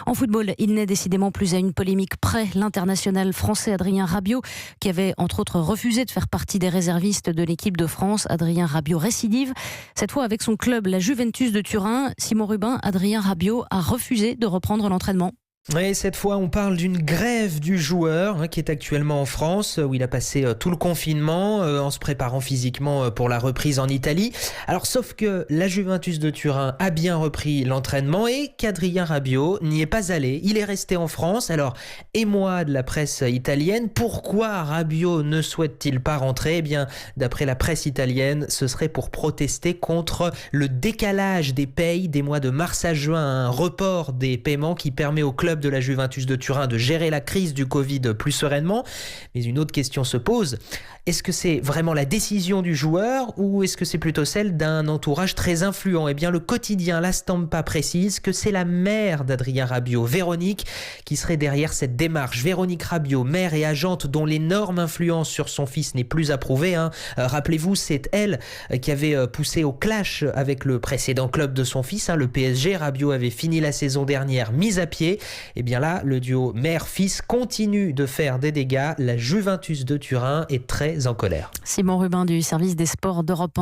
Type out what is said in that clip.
En football, il n'est décidément plus à une polémique près. L'international français Adrien Rabiot, qui avait entre autres refusé de faire partie des réservistes de l'équipe de France. Adrien Rabiot récidive, cette fois avec son club, la Juventus de Turin. Simon Rubin, Adrien Rabiot a refusé de reprendre l'entraînement. Et cette fois, on parle d'une grève du joueur qui est actuellement en France, où il a passé tout le confinement en se préparant physiquement pour la reprise en Italie. Alors, sauf que la Juventus de Turin a bien repris l'entraînement et qu'Adrien Rabiot n'y est pas allé. Il est resté en France. Alors, émoi de la presse italienne, pourquoi Rabiot ne souhaite-t-il pas rentrer ? Eh bien, d'après la presse italienne, ce serait pour protester contre le décalage des payes des mois de mars à juin, un report des paiements qui permet au club de la Juventus de Turin de gérer la crise du Covid plus sereinement. Mais une autre question se pose. Est-ce que c'est vraiment la décision du joueur ou est-ce que c'est plutôt celle d'un entourage très influent ? Eh bien, le quotidien La Stampa précise que c'est la mère d'Adrien Rabiot, Véronique, qui serait derrière cette démarche. Véronique Rabiot, mère et agente dont l'énorme influence sur son fils n'est plus approuvée. Rappelez-vous, c'est elle qui avait poussé au clash avec le précédent club de son fils, le PSG. Rabiot avait fini la saison dernière mis à pied. Et bien là, le duo mère-fils continue de faire des dégâts. La Juventus de Turin est très en colère. Simon Rubin du service des sports d'Europe 1.